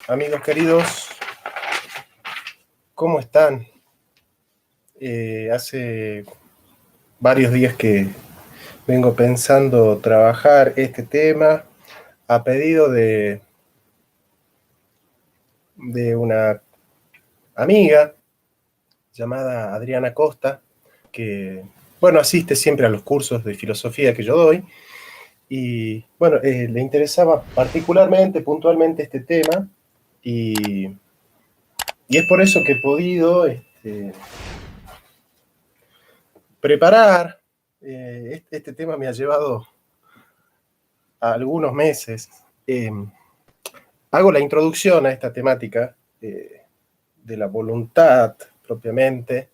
Amigos queridos, ¿cómo están? Hace varios días que vengo pensando trabajar este tema a pedido de una amiga llamada Adriana Costa, que, bueno, asiste siempre a los cursos de filosofía que yo doy, y, bueno, le interesaba particularmente, puntualmente este tema, y es por eso que he podido preparar. Este tema me ha llevado a algunos meses. Hago la introducción a esta temática de la voluntad propiamente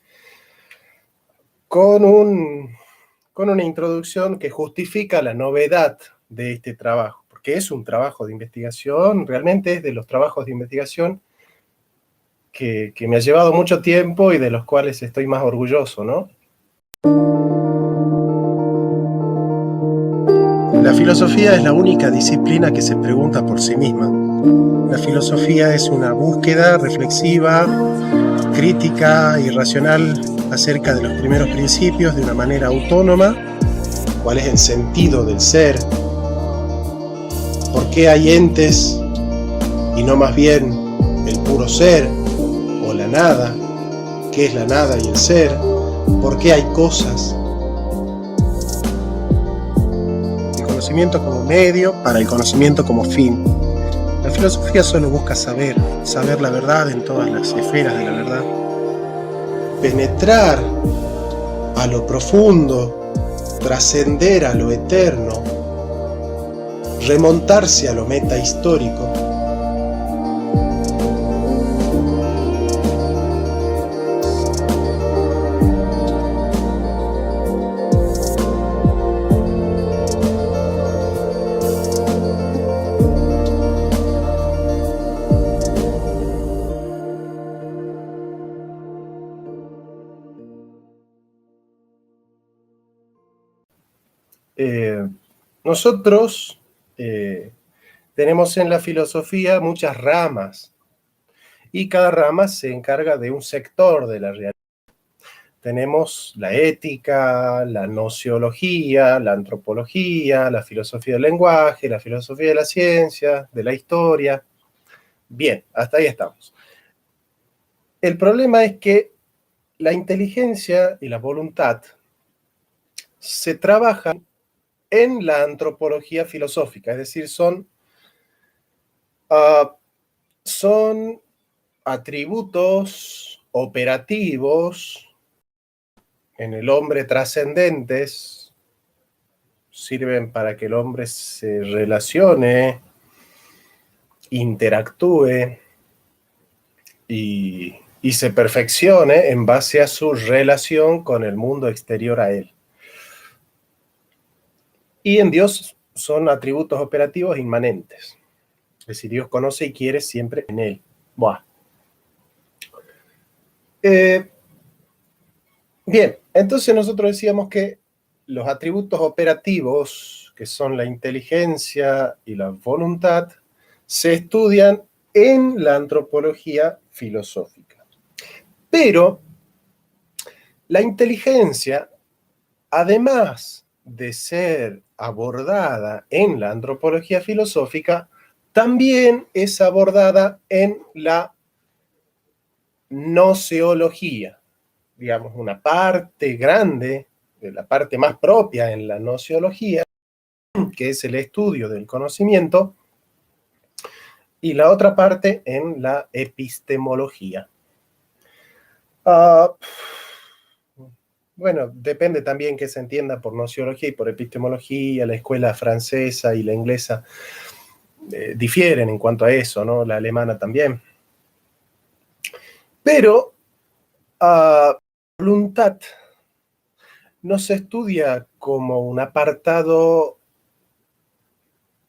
con una introducción que justifica la novedad de este trabajo, porque es un trabajo de investigación, realmente es de los trabajos de investigación que me ha llevado mucho tiempo y de los cuales estoy más orgulloso, ¿no? La filosofía es la única disciplina que se pregunta por sí misma. La filosofía es una búsqueda reflexiva, crítica y racional acerca de los primeros principios de una manera autónoma. ¿Cuál es el sentido del ser? ¿Por qué hay entes y no más bien el puro ser o la nada? ¿Qué es la nada y el ser? ¿Por qué hay cosas? El conocimiento como medio para el conocimiento como fin. La filosofía solo busca saber la verdad en todas las esferas de la verdad. Penetrar a lo profundo, trascender a lo eterno, remontarse a lo metahistórico. Nosotros tenemos en la filosofía muchas ramas y cada rama se encarga de un sector de la realidad. Tenemos la ética, la nociología, la antropología, la filosofía del lenguaje, la filosofía de la ciencia, de la historia. Bien, hasta ahí estamos. El problema es que la inteligencia y la voluntad se trabajan en la antropología filosófica, es decir, son atributos operativos en el hombre trascendentes, sirven para que el hombre se relacione, interactúe y se perfeccione en base a su relación con el mundo exterior a él. Y en Dios son atributos operativos inmanentes. Es decir, Dios conoce y quiere siempre en él. Buah. Bien, entonces nosotros decíamos que los atributos operativos, que son la inteligencia y la voluntad, se estudian en la antropología filosófica. Pero la inteligencia, además de ser abordada en la antropología filosófica, también es abordada en la nociología, digamos, una parte grande, la parte más propia en la nociología, que es el estudio del conocimiento, y la otra parte en la epistemología. Bueno, depende también qué se entienda por nociología y por epistemología. La escuela francesa y la inglesa difieren en cuanto a eso, ¿no? La alemana también. Pero voluntad no se estudia como un apartado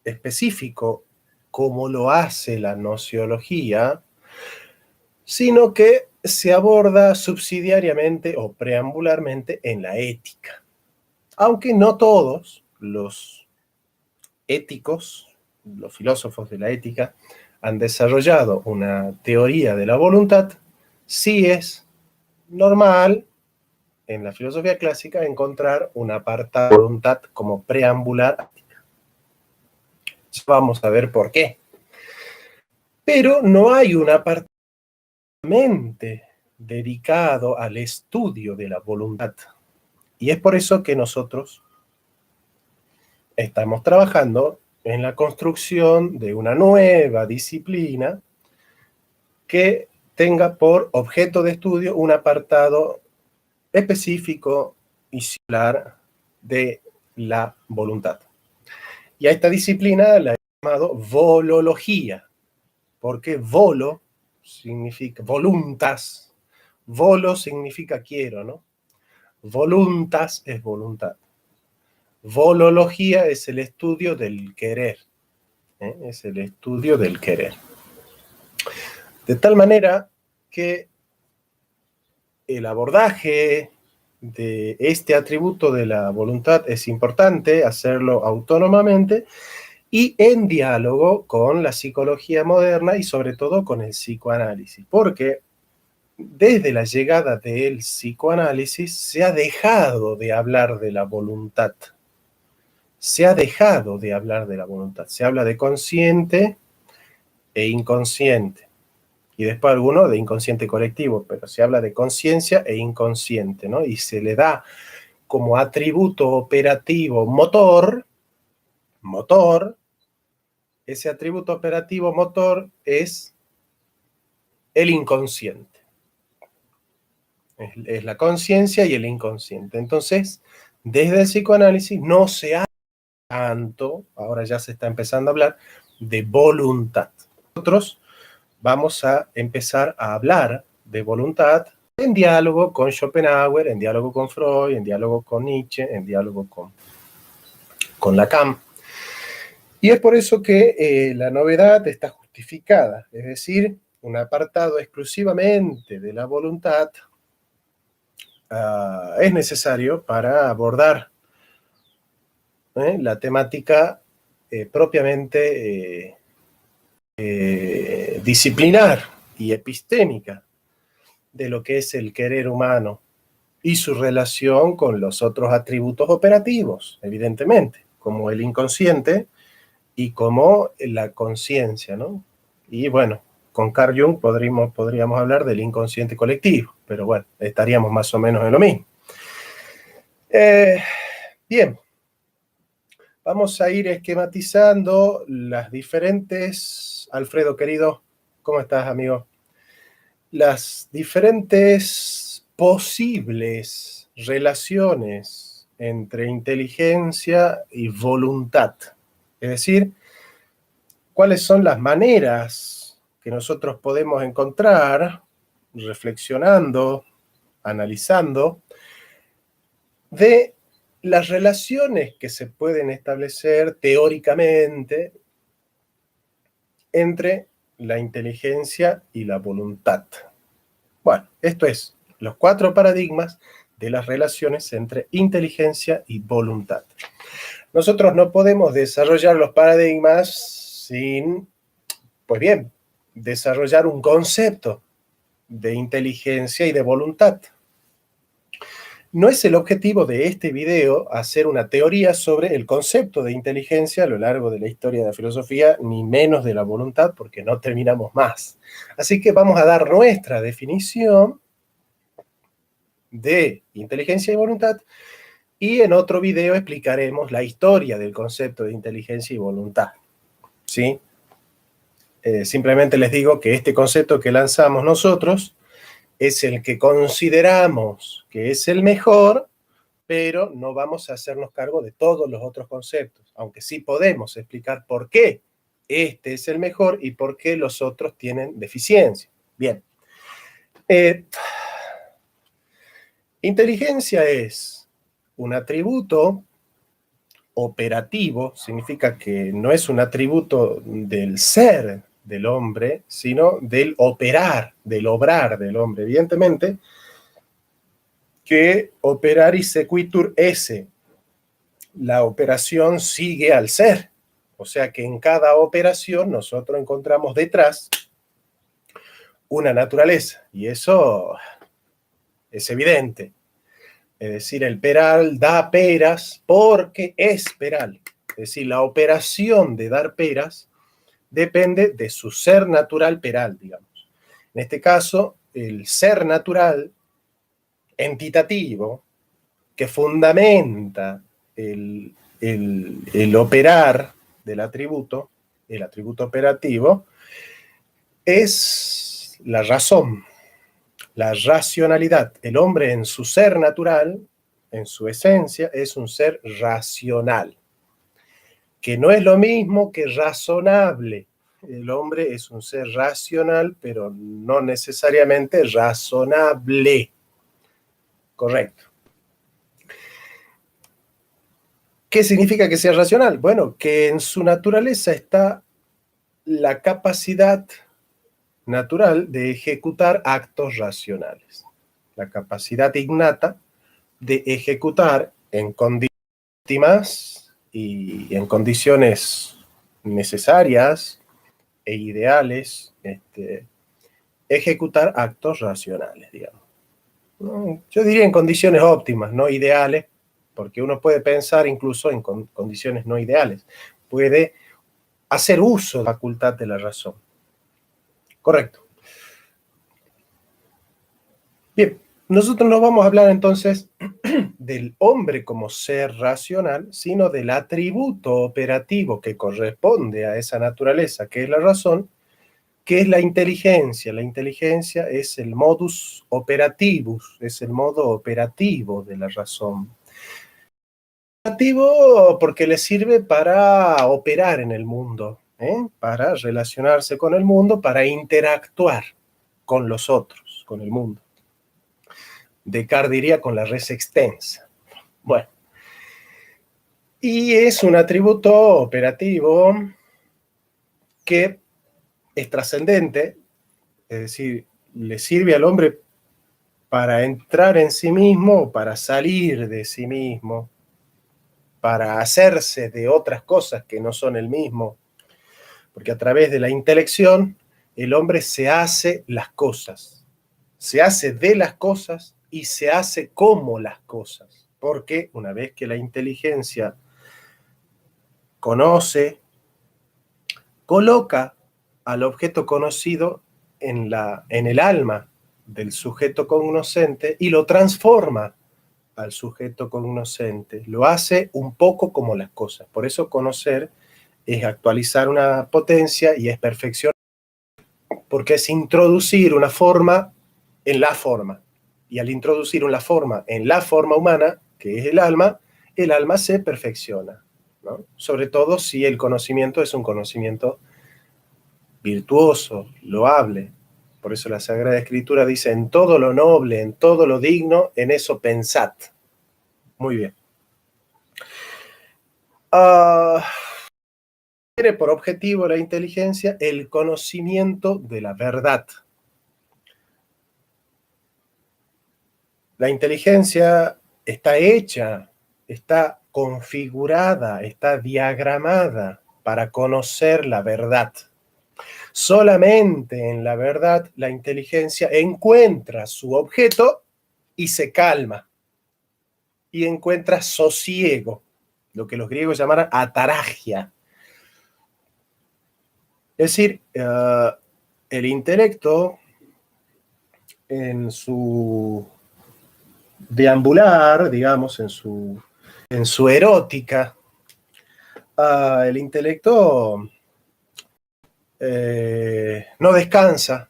específico como lo hace la nociología, sino que se aborda subsidiariamente o preambularmente en la ética. Aunque no todos los éticos, los filósofos de la ética, han desarrollado una teoría de la voluntad, sí es normal en la filosofía clásica encontrar un apartado de voluntad como preambular. Vamos a ver por qué. Pero no hay un apartado dedicado al estudio de la voluntad. Y es por eso que nosotros estamos trabajando en la construcción de una nueva disciplina que tenga por objeto de estudio un apartado específico y singular de la voluntad. Y a esta disciplina la he llamado volología, porque volo significa voluntas, volo significa quiero, ¿no? Voluntas es voluntad. Volología es el estudio del querer, ¿eh? Es el estudio del querer. De tal manera que el abordaje de este atributo de la voluntad es importante hacerlo autónomamente y en diálogo con la psicología moderna y sobre todo con el psicoanálisis, porque desde la llegada del psicoanálisis se ha dejado de hablar de la voluntad. Se ha dejado de hablar de la voluntad. Se habla de consciente e inconsciente. Y después alguno de inconsciente colectivo, pero se habla de conciencia e inconsciente, ¿no? Y se le da como atributo operativo motor, ese atributo operativo motor es el inconsciente. Es la conciencia y el inconsciente. Entonces, desde el psicoanálisis no se habla tanto, ahora ya se está empezando a hablar, de voluntad. Nosotros vamos a empezar a hablar de voluntad en diálogo con Schopenhauer, en diálogo con Freud, en diálogo con Nietzsche, en diálogo con Lacan. Y es por eso que la novedad está justificada, es decir, un apartado exclusivamente de la voluntad es necesario para abordar la temática propiamente disciplinar y epistémica de lo que es el querer humano y su relación con los otros atributos operativos, evidentemente, como el inconsciente y como la conciencia, ¿no? Y bueno, con Carl Jung podríamos hablar del inconsciente colectivo, pero bueno, estaríamos más o menos en lo mismo. Bien, vamos a ir esquematizando las diferentes... Alfredo, querido, ¿cómo estás, amigo? Las diferentes posibles relaciones entre inteligencia y voluntad. Es decir, cuáles son las maneras que nosotros podemos encontrar reflexionando, analizando, de las relaciones que se pueden establecer teóricamente entre la inteligencia y la voluntad. Bueno, esto es los 4 paradigmas de las relaciones entre inteligencia y voluntad. Nosotros no podemos desarrollar los paradigmas sin, pues bien, desarrollar un concepto de inteligencia y de voluntad. No es el objetivo de este video hacer una teoría sobre el concepto de inteligencia a lo largo de la historia de la filosofía, ni menos de la voluntad, porque no terminamos más. Así que vamos a dar nuestra definición de inteligencia y voluntad, y en otro video explicaremos la historia del concepto de inteligencia y voluntad, ¿sí? Simplemente les digo que este concepto que lanzamos nosotros es el que consideramos que es el mejor, pero no vamos a hacernos cargo de todos los otros conceptos, aunque sí podemos explicar por qué este es el mejor y por qué los otros tienen deficiencia. Bien. Inteligencia es un atributo operativo, significa que no es un atributo del ser del hombre, sino del operar, del obrar del hombre. Evidentemente, que operaris sequitur esse, la operación sigue al ser, O sea que en cada operación nosotros encontramos detrás una naturaleza, y eso es evidente. Es decir, el peral da peras porque es peral. Es decir, la operación de dar peras depende de su ser natural peral, digamos. En este caso, el ser natural entitativo que fundamenta el operar del atributo, el atributo operativo, es la razón, la racionalidad. El hombre en su ser natural, en su esencia, es un ser racional, que no es lo mismo que razonable. El hombre es un ser racional, pero no necesariamente razonable. Correcto. ¿Qué significa que sea racional? Bueno, que en su naturaleza está la capacidad natural de ejecutar actos racionales. La capacidad innata de ejecutar en condiciones óptimas y en condiciones necesarias e ideales, ejecutar actos racionales, digamos. Yo diría en condiciones óptimas, no ideales, porque uno puede pensar incluso en condiciones no ideales. Puede hacer uso de la facultad de la razón. Correcto. Bien, nosotros no vamos a hablar entonces del hombre como ser racional, sino del atributo operativo que corresponde a esa naturaleza, que es la razón, que es la inteligencia. La inteligencia es el modus operativus, es el modo operativo de la razón. Operativo porque le sirve para operar en el mundo, para relacionarse con el mundo, para interactuar con los otros, con el mundo. Descartes diría con la res extensa. Bueno, y es un atributo operativo que es trascendente, es decir, le sirve al hombre para entrar en sí mismo, para salir de sí mismo, para hacerse de otras cosas que no son el mismo, porque a través de la intelección el hombre se hace las cosas, se hace de las cosas y se hace como las cosas, porque una vez que la inteligencia conoce, coloca al objeto conocido en el alma del sujeto cognoscente y lo transforma al sujeto cognoscente. Lo hace un poco como las cosas. Por eso conocer es actualizar una potencia y es perfeccionar, porque es introducir una forma en la forma. Y al introducir una forma en la forma humana, que es el alma se perfecciona, ¿no? Sobre todo si el conocimiento es un conocimiento virtuoso, loable. Por eso la Sagrada Escritura dice, en todo lo noble, en todo lo digno, en eso pensad. Muy bien. Tiene por objetivo la inteligencia el conocimiento de la verdad. La inteligencia está hecha, está configurada, está diagramada para conocer la verdad. Solamente en la verdad la inteligencia encuentra su objeto y se calma. Y encuentra sosiego, lo que los griegos llamaban ataragia. Es decir, el intelecto en su deambular, digamos, en su erótica, el intelecto no descansa,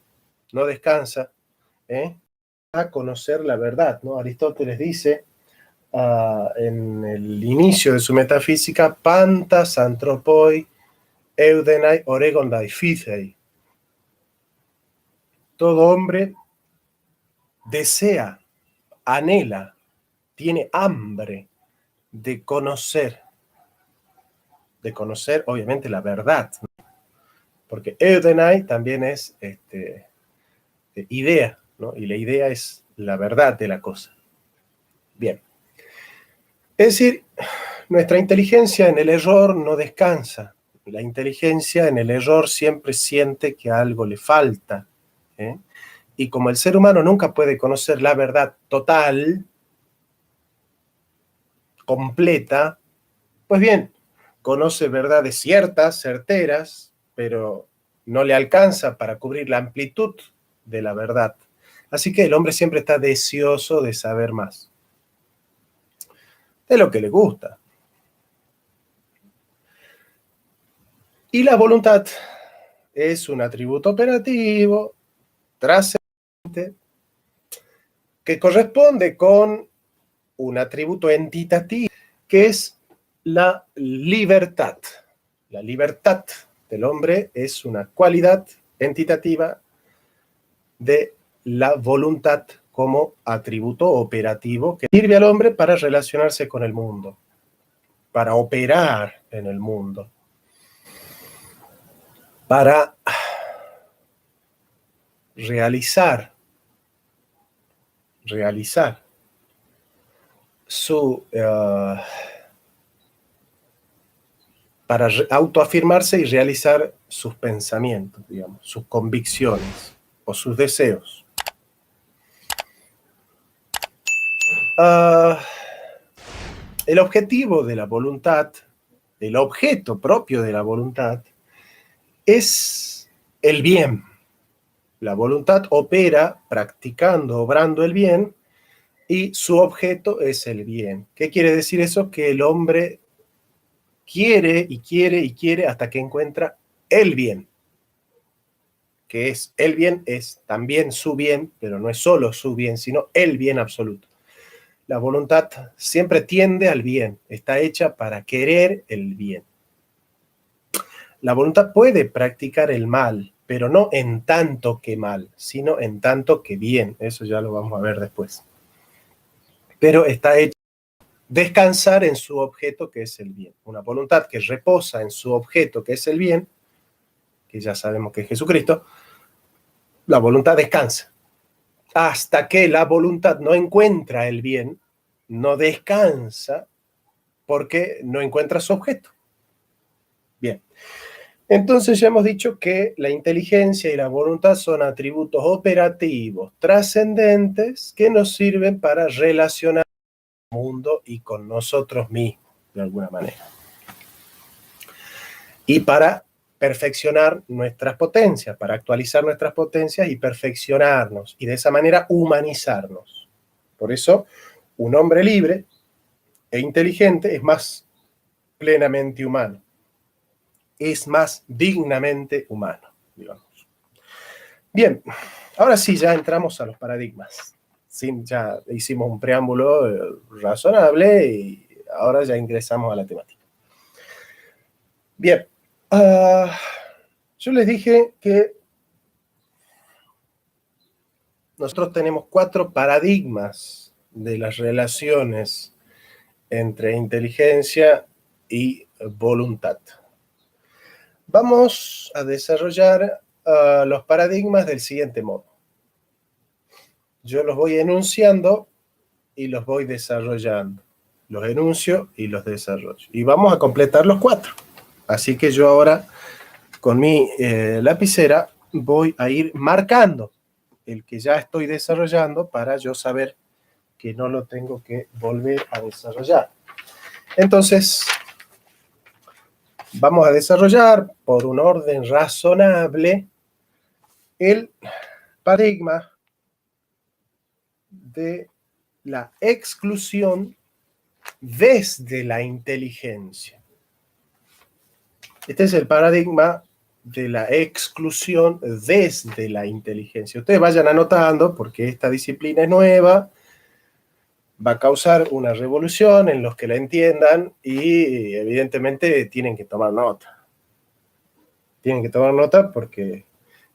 a conocer la verdad, ¿no? Aristóteles dice en el inicio de su metafísica, pantas anthropoi eudenai oregondai phithei. Todo hombre desea, anhela, tiene hambre de conocer obviamente la verdad, ¿no? Porque eudenai también es idea, ¿no? Y la idea es la verdad de la cosa. Bien. Es decir, nuestra inteligencia en el error no descansa, La inteligencia en el error siempre siente que algo le falta, ¿eh? Y como el ser humano nunca puede conocer la verdad total, completa, pues bien, conoce verdades ciertas, certeras, pero no le alcanza para cubrir la amplitud de la verdad. Así que el hombre siempre está deseoso de saber más, de lo que le gusta. Y la voluntad es un atributo operativo trascendente que corresponde con un atributo entitativo que es la libertad. La libertad del hombre es una cualidad entitativa de la voluntad como atributo operativo que sirve al hombre para relacionarse con el mundo, para operar en el mundo, para realizar su para autoafirmarse y realizar sus pensamientos, digamos, sus convicciones o sus deseos. El objetivo de la voluntad, el objeto propio de la voluntad, es el bien. La voluntad opera practicando, obrando el bien, y su objeto es el bien. ¿Qué quiere decir eso? Que el hombre quiere y quiere y quiere hasta que encuentra el bien. Que es el bien, es también su bien, pero no es solo su bien, sino el bien absoluto. La voluntad siempre tiende al bien, está hecha para querer el bien. La voluntad puede practicar el mal, pero no en tanto que mal, sino en tanto que bien. Eso ya lo vamos a ver después. Pero está hecha para descansar en su objeto, que es el bien. Una voluntad que reposa en su objeto, que es el bien, que ya sabemos que es Jesucristo, la voluntad descansa. Hasta que la voluntad no encuentra el bien, no descansa porque no encuentra su objeto. Bien. Entonces ya hemos dicho que la inteligencia y la voluntad son atributos operativos trascendentes que nos sirven para relacionar con el mundo y con nosotros mismos, de alguna manera. Y para perfeccionar nuestras potencias, para actualizar nuestras potencias y perfeccionarnos, y de esa manera humanizarnos. Por eso, un hombre libre e inteligente es más plenamente humano, es más dignamente humano, digamos. Bien, ahora sí, ya entramos a los paradigmas. Sí, ya hicimos un preámbulo razonable y ahora ya ingresamos a la temática. Bien, yo les dije que nosotros tenemos 4 paradigmas de las relaciones entre inteligencia y voluntad. Vamos a desarrollar los paradigmas del siguiente modo. Yo los voy enunciando y los voy desarrollando. Los enuncio y los desarrollo. Y vamos a completar los 4. Así que yo ahora, con mi lapicera, voy a ir marcando el que ya estoy desarrollando para yo saber que no lo tengo que volver a desarrollar. Entonces, vamos a desarrollar por un orden razonable el paradigma de la exclusión desde la inteligencia. Este es el paradigma de la exclusión desde la inteligencia. Ustedes vayan anotando porque esta disciplina es nueva, va a causar una revolución en los que la entiendan y evidentemente tienen que tomar nota. Tienen que tomar nota porque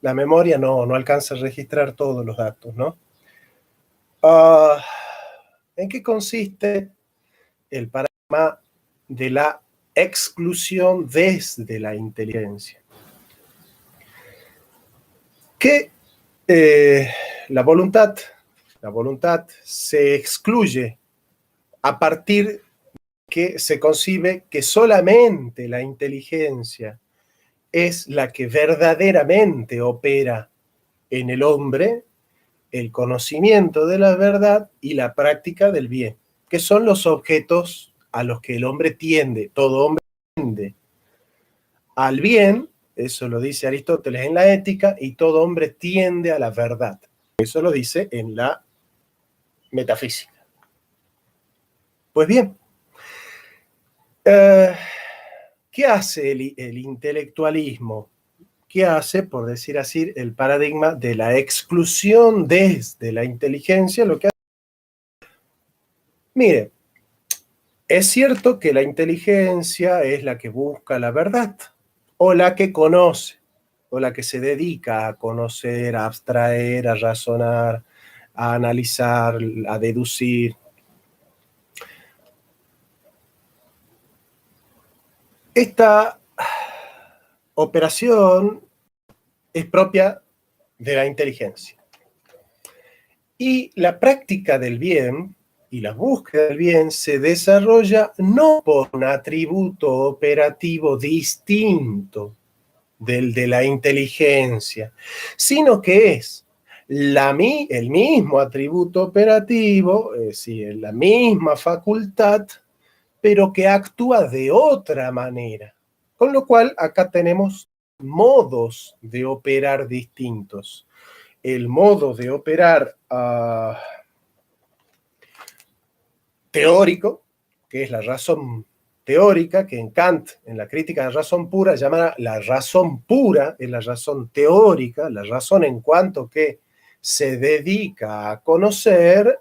la memoria no alcanza a registrar todos los datos, ¿no? ¿En qué consiste el paradigma de la exclusión desde la inteligencia? Que la voluntad se excluye a partir que se concibe que solamente la inteligencia es la que verdaderamente opera en el hombre el conocimiento de la verdad y la práctica del bien, que son los objetos a los que el hombre tiende. Todo hombre tiende al bien, eso lo dice Aristóteles en la Ética, y todo hombre tiende a la verdad. Eso lo dice en la Metafísica. Pues bien, ¿qué hace el intelectualismo? ¿Qué hace, por decir así, el paradigma de la exclusión desde la inteligencia? Lo que hace, mire, es cierto que la inteligencia es la que busca la verdad, o la que conoce, o la que se dedica a conocer, a abstraer, a razonar, a analizar, a deducir. Esta operación es propia de la inteligencia. Y la práctica del bien y la búsqueda del bien se desarrolla no por un atributo operativo distinto del de la inteligencia, sino que es el mismo atributo operativo, es decir, la misma facultad, pero que actúa de otra manera. Con lo cual, acá tenemos modos de operar distintos. El modo de operar teórico, que es la razón teórica, que en Kant, en la crítica de la razón pura, llama la razón pura, es la razón teórica, la razón en cuanto que se dedica a conocer,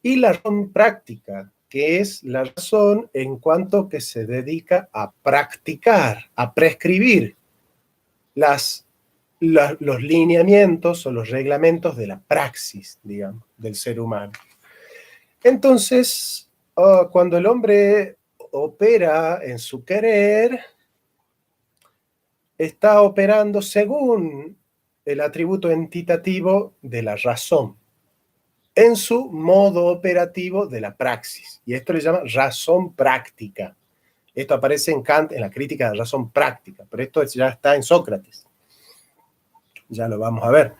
y la razón práctica, que es la razón en cuanto que se dedica a practicar, a prescribir los lineamientos o los reglamentos de la praxis, digamos, del ser humano. Entonces, cuando el hombre opera en su querer, está operando según el atributo entitativo de la razón, en su modo operativo de la praxis. Y esto le llama razón práctica. Esto aparece en Kant en la crítica de la razón práctica, pero esto ya está en Sócrates. Ya lo vamos a ver.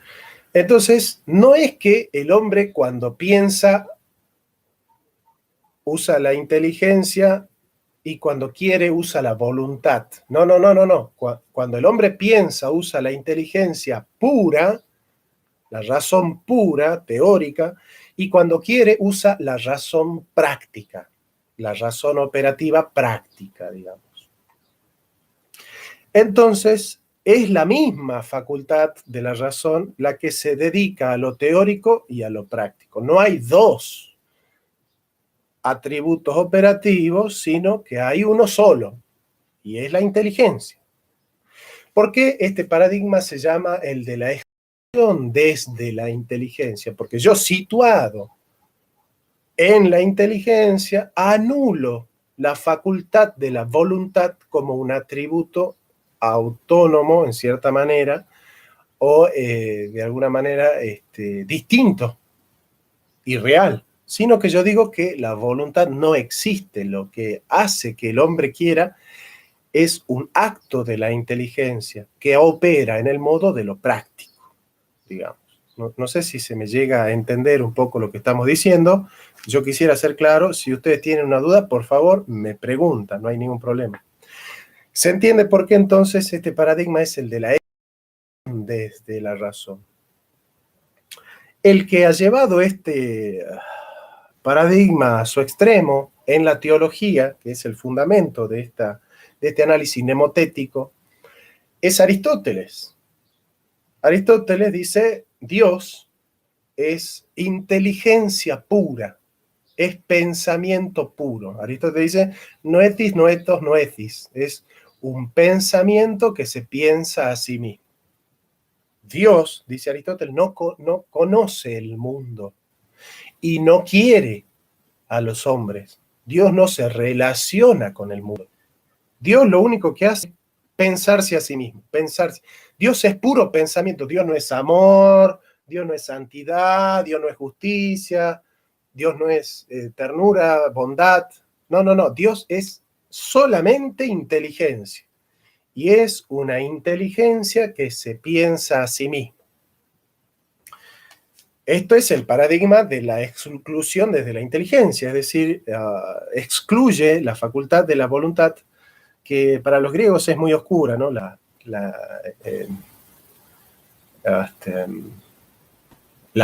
Entonces, no es que el hombre cuando piensa usa la inteligencia y cuando quiere usa la voluntad. No, no, no, no, no. Cuando el hombre piensa usa la inteligencia pura, la razón pura, teórica, y cuando quiere usa la razón práctica, la razón operativa práctica, digamos. Entonces, es la misma facultad de la razón la que se dedica a lo teórico y a lo práctico. No hay dos atributos operativos, sino que hay uno solo, y es la inteligencia. ¿Por qué este paradigma se llama el de la exclusión desde la inteligencia? Porque yo, situado en la inteligencia, anulo la facultad de la voluntad como un atributo autónomo, en cierta manera, o de alguna manera distinto y real, sino que yo digo que la voluntad no existe. Lo que hace que el hombre quiera es un acto de la inteligencia que opera en el modo de lo práctico, digamos. No sé si se me llega a entender un poco lo que estamos diciendo. Yo quisiera ser claro. Si ustedes tienen una duda, por favor, me preguntan, no hay ningún problema. ¿Se entiende por qué entonces este paradigma es el de la desde la razón? El que ha llevado este paradigma a su extremo en la teología, que es el fundamento de este análisis mnemotético, es Aristóteles. Aristóteles dice, Dios es inteligencia pura, es pensamiento puro. Aristóteles dice, noetis, noetos, noetis, es un pensamiento que se piensa a sí mismo. Dios, dice Aristóteles, no conoce el mundo y no quiere a los hombres. Dios no se relaciona con el mundo. Dios lo único que hace es pensarse a sí mismo, pensarse. Dios es puro pensamiento. Dios no es amor, Dios no es santidad, Dios no es justicia, Dios no es ternura, bondad. No, no, no. Dios es solamente inteligencia. Y es una inteligencia que se piensa a sí misma. Esto es el paradigma de la exclusión desde la inteligencia, es decir, excluye la facultad de la voluntad, que para los griegos es muy oscura, ¿no? La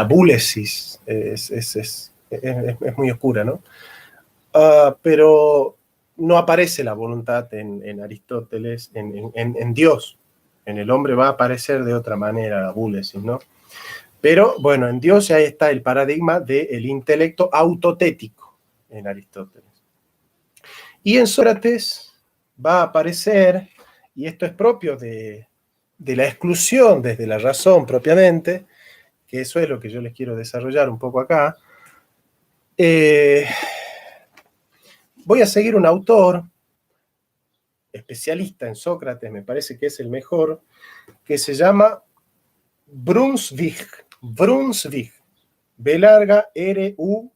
búlesis es muy oscura, ¿no? Pero no aparece la voluntad en Aristóteles, en Dios. En el hombre va a aparecer de otra manera la búlesis, ¿no? Pero bueno, en Dios ya está el paradigma del intelecto autotético en Aristóteles. Y en Sócrates va a aparecer, y esto es propio de la exclusión desde la razón propiamente, que eso es lo que yo les quiero desarrollar un poco acá. Voy a seguir un autor especialista en Sócrates, me parece que es el mejor, que se llama Brunswick. Brunswick. B larga, R-U-N-S-H,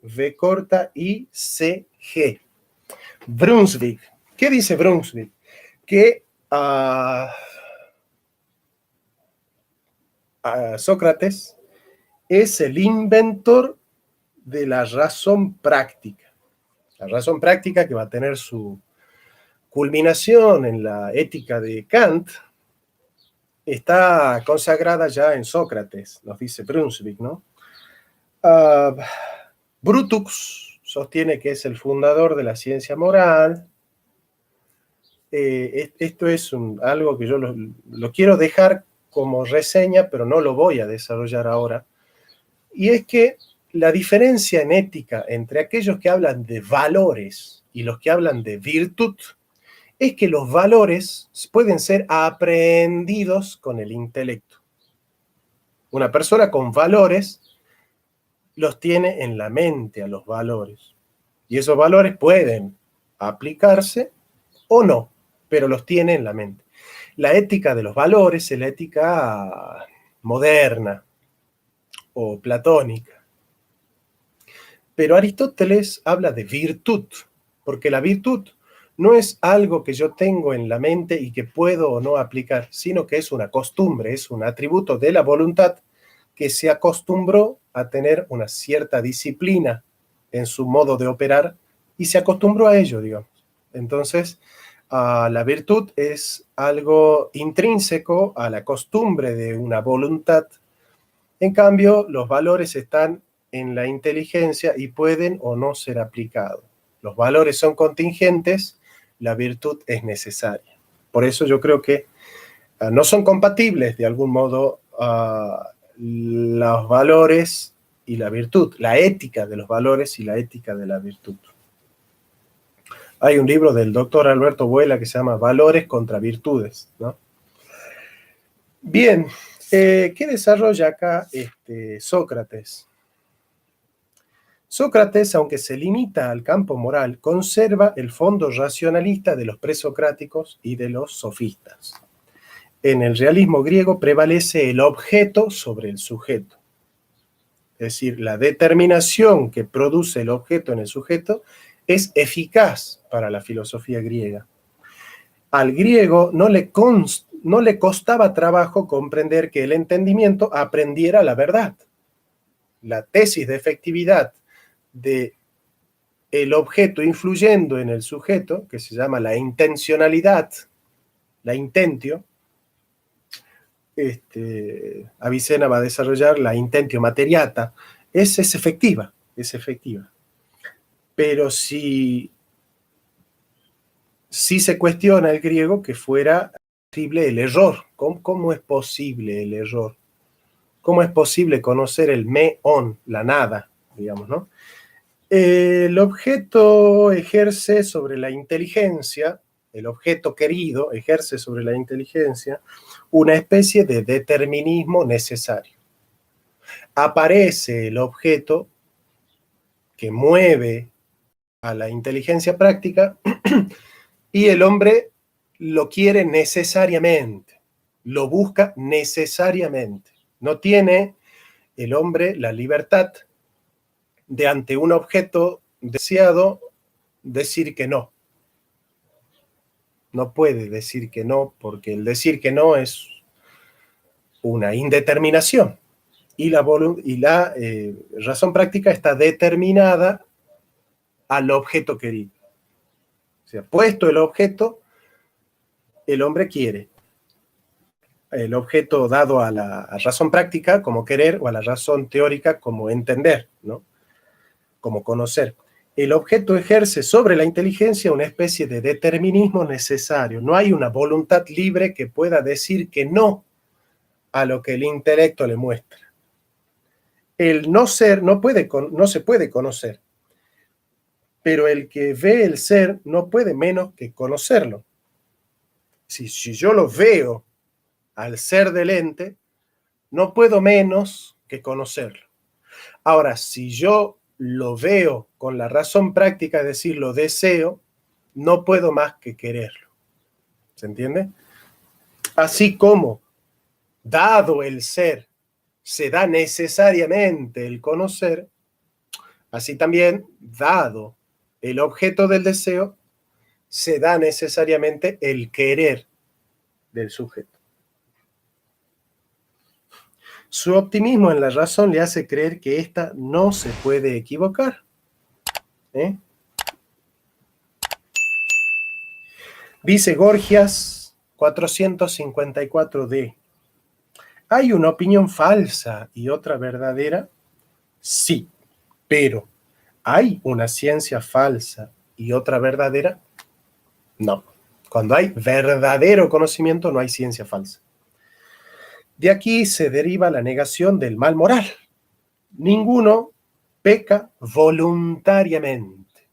V corta, I-C-G. Brunswick. ¿Qué dice Brunswick? Que Sócrates es el inventor de la razón práctica. La razón práctica que va a tener su culminación en la ética de Kant está consagrada ya en Sócrates, nos dice Brunswick, ¿no? Brutux sostiene que es el fundador de la ciencia moral. Esto es algo que yo lo quiero dejar como reseña, pero no lo voy a desarrollar ahora. Y es que la diferencia en ética entre aquellos que hablan de valores y los que hablan de virtud es que los valores pueden ser aprendidos con el intelecto. Una persona con valores los tiene en la mente a los valores. Y esos valores pueden aplicarse o no, pero los tiene en la mente. La ética de los valores es la ética moderna o platónica. Pero Aristóteles habla de virtud, porque la virtud no es algo que yo tengo en la mente y que puedo o no aplicar, sino que es una costumbre, es un atributo de la voluntad que se acostumbró a tener una cierta disciplina en su modo de operar y se acostumbró a ello, digamos. Entonces, la virtud es algo intrínseco a la costumbre de una voluntad. En cambio, los valores están en la inteligencia y pueden o no ser aplicados. Los valores son contingentes, la virtud es necesaria. Por eso yo creo que no son compatibles de algún modo los valores y la virtud, la ética de los valores y la ética de la virtud. Hay un libro del doctor Alberto Vuela que se llama Valores contra Virtudes, ¿no? Bien, ¿qué desarrolla acá Sócrates? Sócrates, aunque se limita al campo moral, conserva el fondo racionalista de los presocráticos y de los sofistas. En el realismo griego prevalece el objeto sobre el sujeto. Es decir, la determinación que produce el objeto en el sujeto es eficaz para la filosofía griega. Al griego no le costaba trabajo comprender que el entendimiento aprendiera la verdad. La tesis de efectividad de el objeto influyendo en el sujeto, que se llama la intencionalidad, la intentio, Avicena va a desarrollar la intentio materiata, es efectiva, es efectiva. Pero si se cuestiona el griego que fuera posible el error. ¿Cómo es posible el error? ¿Cómo es posible conocer el me-on, la nada, digamos, ¿no? El objeto ejerce sobre la inteligencia, el objeto querido ejerce sobre la inteligencia una especie de determinismo necesario. Aparece el objeto que mueve a la inteligencia práctica y el hombre lo quiere necesariamente, lo busca necesariamente. No tiene el hombre la libertad de ante un objeto deseado decir que no. No puede decir que no, porque el decir que no es una indeterminación. Y la razón práctica está determinada al objeto querido. O sea, puesto el objeto, el hombre quiere. El objeto dado a la razón práctica como querer o a la razón teórica como entender, ¿no? Como conocer. El objeto ejerce sobre la inteligencia una especie de determinismo necesario. No hay una voluntad libre que pueda decir que no a lo que el intelecto le muestra. El no ser no se puede conocer, pero el que ve el ser no puede menos que conocerlo. Si yo lo veo al ser del ente, no puedo menos que conocerlo. Ahora, si yo lo veo con la razón práctica, es decir, lo deseo, no puedo más que quererlo. ¿Se entiende? Así como, dado el ser, se da necesariamente el conocer, así también, dado el objeto del deseo, se da necesariamente el querer del sujeto. Su optimismo en la razón le hace creer que ésta no se puede equivocar. Dice Gorgias 454d. ¿Hay una opinión falsa y otra verdadera? Sí, pero ¿hay una ciencia falsa y otra verdadera? No. Cuando hay verdadero conocimiento, no hay ciencia falsa. De aquí se deriva la negación del mal moral. Ninguno peca voluntariamente.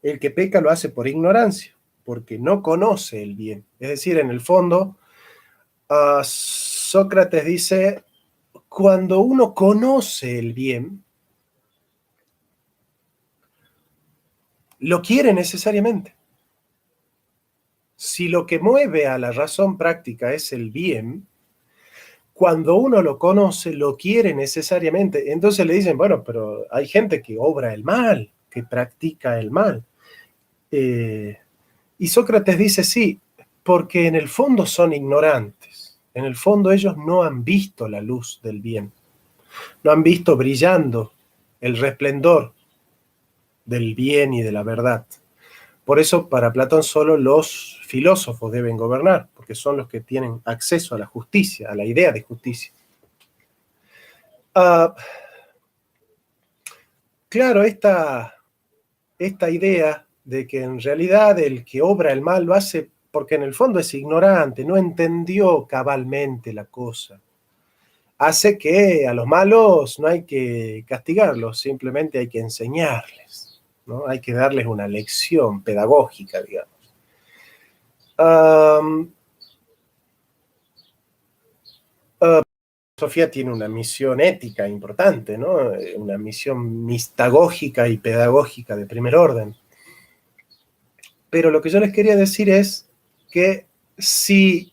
El que peca lo hace por ignorancia, porque no conoce el bien. Es decir, en el fondo, Sócrates dice, cuando uno conoce el bien, lo quiere necesariamente. Si lo que mueve a la razón práctica es el bien, cuando uno lo conoce, lo quiere necesariamente. Entonces le dicen, bueno, pero hay gente que obra el mal, que practica el mal. Y Sócrates dice, sí, porque en el fondo son ignorantes. En el fondo ellos no han visto la luz del bien. No han visto brillando el resplendor del bien y de la verdad. Por eso, para Platón, solo los filósofos deben gobernar, porque son los que tienen acceso a la justicia, a la idea de justicia. Claro, esta idea de que en realidad el que obra el mal lo hace porque en el fondo es ignorante, no entendió cabalmente la cosa, hace que a los malos no hay que castigarlos, simplemente hay que enseñarles, ¿no? Hay que darles una lección pedagógica, digamos. Sofía tiene una misión ética importante, ¿no? Una misión mistagógica y pedagógica de primer orden. Pero lo que yo les quería decir es que si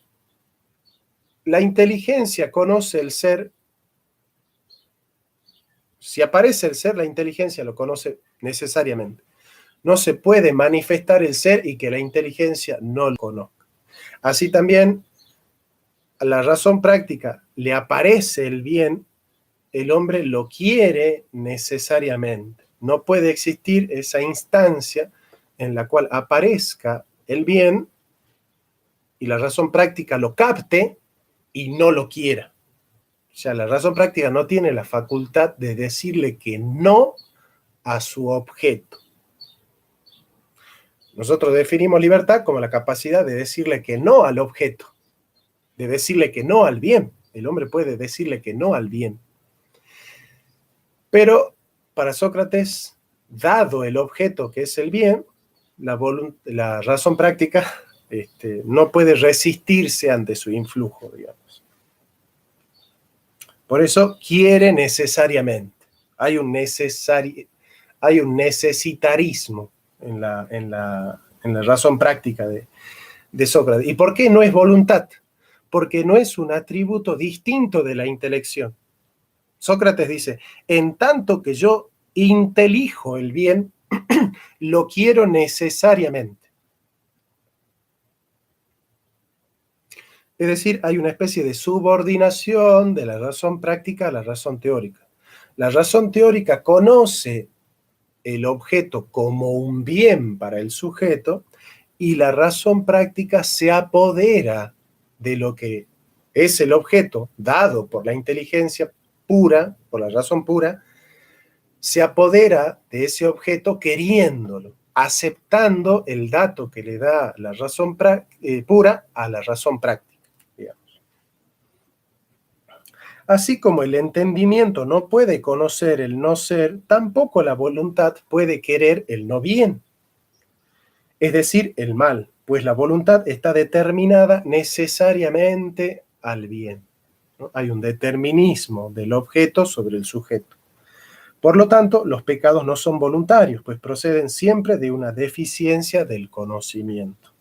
la inteligencia conoce el ser, si aparece el ser, la inteligencia lo conoce necesariamente. No se puede manifestar el ser y que la inteligencia no lo conozca. Así también, a la razón práctica le aparece el bien, el hombre lo quiere necesariamente. No puede existir esa instancia en la cual aparezca el bien y la razón práctica lo capte y no lo quiera. O sea, la razón práctica no tiene la facultad de decirle que no a su objeto. Nosotros definimos libertad como la capacidad de decirle que no al objeto, de decirle que no al bien. El hombre puede decirle que no al bien. Pero para Sócrates, dado el objeto que es el bien, la razón práctica no puede resistirse ante su influjo, digamos. Por eso quiere necesariamente. Hay un necesitarismo en la razón práctica de Sócrates. ¿Y por qué no es voluntad? Porque no es un atributo distinto de la intelección. Sócrates dice, en tanto que yo intelijo el bien, lo quiero necesariamente. Es decir, hay una especie de subordinación de la razón práctica a la razón teórica. La razón teórica conoce el objeto como un bien para el sujeto y la razón práctica se apodera de lo que es el objeto dado por la inteligencia pura, por la razón pura, se apodera de ese objeto queriéndolo, aceptando el dato que le da la razón pura a la razón práctica, digamos. Así como el entendimiento no puede conocer el no ser, tampoco la voluntad puede querer el no bien, es decir, el mal, pues la voluntad está determinada necesariamente al bien, ¿no? Hay un determinismo del objeto sobre el sujeto. Por lo tanto, los pecados no son voluntarios, pues proceden siempre de una deficiencia del conocimiento.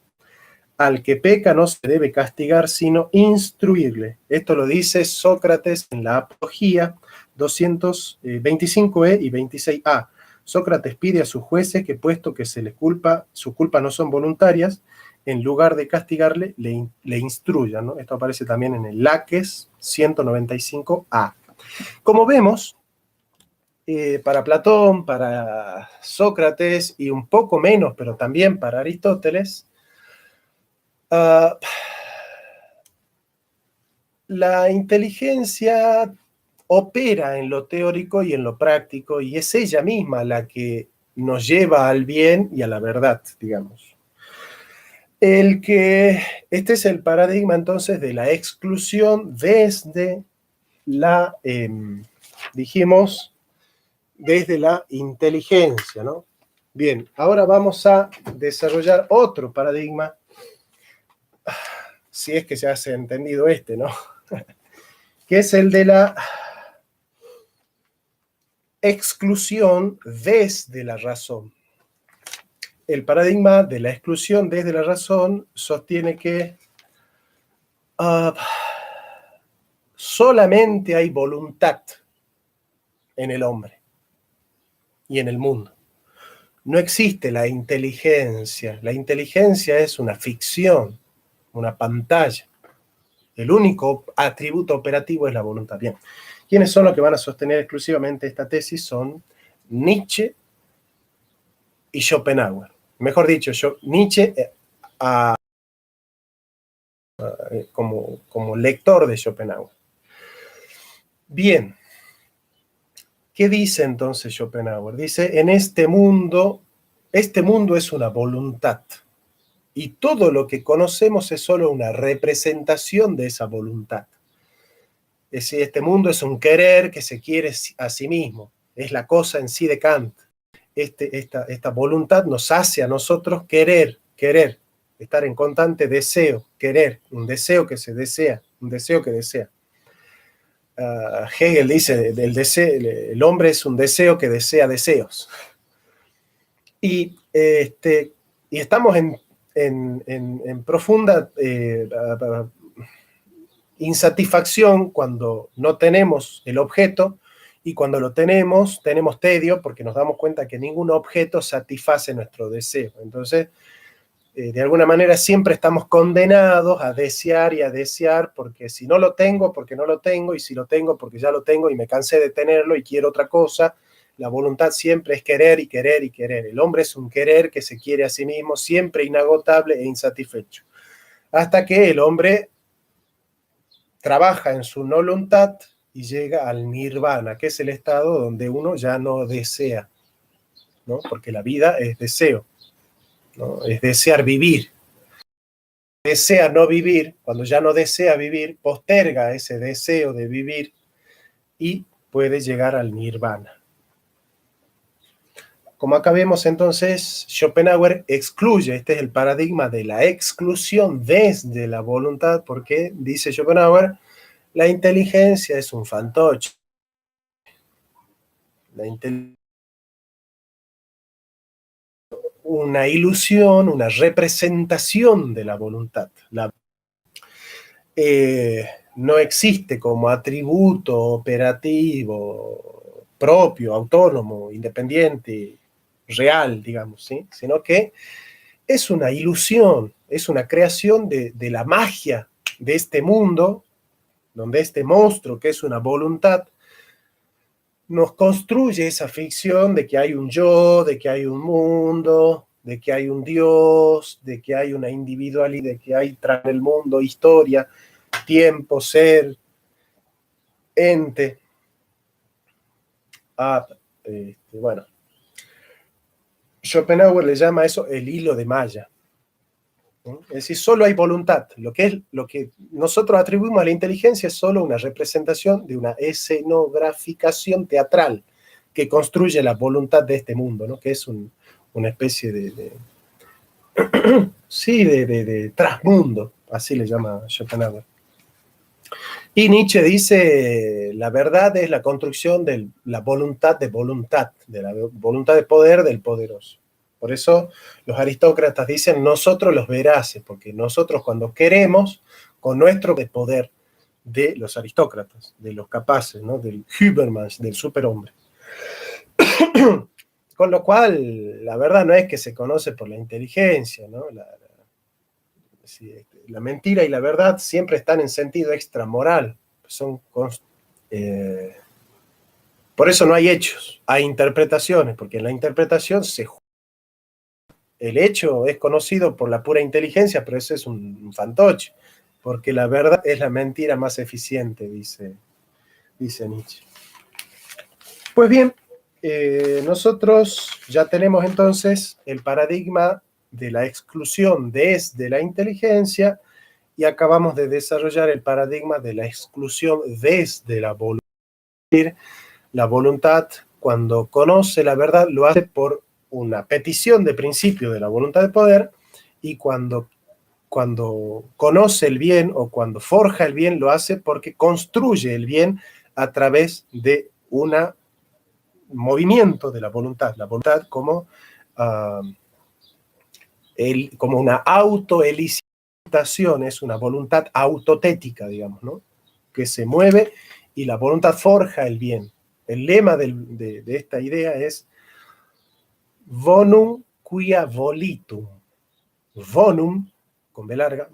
Al que peca no se debe castigar, sino instruirle. Esto lo dice Sócrates en la Apología 225e y 26a. Sócrates pide a sus jueces que, puesto que se les culpa, sus culpas no son voluntarias, en lugar de castigarle, le instruyan, ¿no? Esto aparece también en el Laques 195a. Como vemos, para Platón, para Sócrates y un poco menos, pero también para Aristóteles, la inteligencia opera en lo teórico y en lo práctico, y es ella misma la que nos lleva al bien y a la verdad, digamos. Este es el paradigma entonces de la exclusión desde la, dijimos, desde la inteligencia, ¿no? Bien, ahora vamos a desarrollar otro paradigma, si es que se hace entendido este, ¿no? Que es el de la exclusión desde la razón. El paradigma de la exclusión desde la razón sostiene que solamente hay voluntad en el hombre y en el mundo. No existe la inteligencia. La inteligencia es una ficción, una pantalla. El único atributo operativo es la voluntad. Bien, ¿quiénes son los que van a sostener exclusivamente esta tesis? Son Nietzsche y Schopenhauer. Mejor dicho, Nietzsche como lector de Schopenhauer. Bien, ¿qué dice entonces Schopenhauer? Dice, en este mundo es una voluntad, y todo lo que conocemos es solo una representación de esa voluntad. Es decir, este mundo es un querer que se quiere a sí mismo, es la cosa en sí de Kant. Esta voluntad nos hace a nosotros querer, estar en constante deseo, querer, un deseo que se desea, un deseo que desea. Hegel dice, el hombre es un deseo que desea deseos. Y estamos en profunda insatisfacción cuando no tenemos el objeto, y cuando lo tenemos tedio porque nos damos cuenta que ningún objeto satisface nuestro deseo. Entonces, de alguna manera siempre estamos condenados a desear y a desear, porque si no lo tengo, porque no lo tengo, y si lo tengo, porque ya lo tengo y me cansé de tenerlo y quiero otra cosa. La voluntad siempre es querer y querer y querer. El hombre es un querer que se quiere a sí mismo, siempre inagotable e insatisfecho. Hasta que el hombre trabaja en su no voluntad y llega al nirvana, que es el estado donde uno ya no desea, ¿no? Porque la vida es deseo, ¿no? Es desear vivir. Desea no vivir, cuando ya no desea vivir, posterga ese deseo de vivir y puede llegar al nirvana. Como acá vemos entonces, Schopenhauer excluye, este es el paradigma de la exclusión desde la voluntad, porque, dice Schopenhauer, la inteligencia es un fantoche. Una ilusión, una representación de la voluntad. No existe como atributo operativo propio, autónomo, independiente, real, digamos, ¿sí? Sino que es una ilusión, es una creación de la magia de este mundo, donde este monstruo, que es una voluntad, nos construye esa ficción de que hay un yo, de que hay un mundo, de que hay un Dios, de que hay una individualidad, de que hay tras el mundo historia, tiempo, ser, ente. Bueno, Schopenhauer le llama a eso el hilo de malla. ¿No? Es decir, solo hay voluntad. Lo que nosotros atribuimos a la inteligencia es solo una representación de una escenograficación teatral que construye la voluntad de este mundo, ¿no? Que es una especie sí, de trasmundo, así le llama Schopenhauer. Y Nietzsche dice, la verdad es la construcción de la voluntad, de la voluntad de poder del poderoso. Por eso los aristócratas dicen nosotros los veraces, porque nosotros cuando queremos, con nuestro poder de los aristócratas, de los capaces, ¿no? Del Übermensch, del superhombre. Con lo cual, la verdad no es que se conoce por la inteligencia, ¿no? La mentira y la verdad siempre están en sentido extramoral. Por eso no hay hechos, hay interpretaciones, porque en la interpretación el hecho es conocido por la pura inteligencia, pero eso es un fantoche, porque la verdad es la mentira más eficiente, dice Nietzsche. Pues bien, nosotros ya tenemos entonces el paradigma de la exclusión desde la inteligencia y acabamos de desarrollar el paradigma de la exclusión desde la voluntad. La voluntad, cuando conoce la verdad, lo hace por una petición de principio de la voluntad de poder, y cuando conoce el bien o cuando forja el bien, lo hace porque construye el bien a través de un movimiento de la voluntad como, como una autoelicitación, es una voluntad autotética, digamos, ¿no? Que se mueve y la voluntad forja el bien. El lema de esta idea es bonum quia volitum. Bonum, con B larga,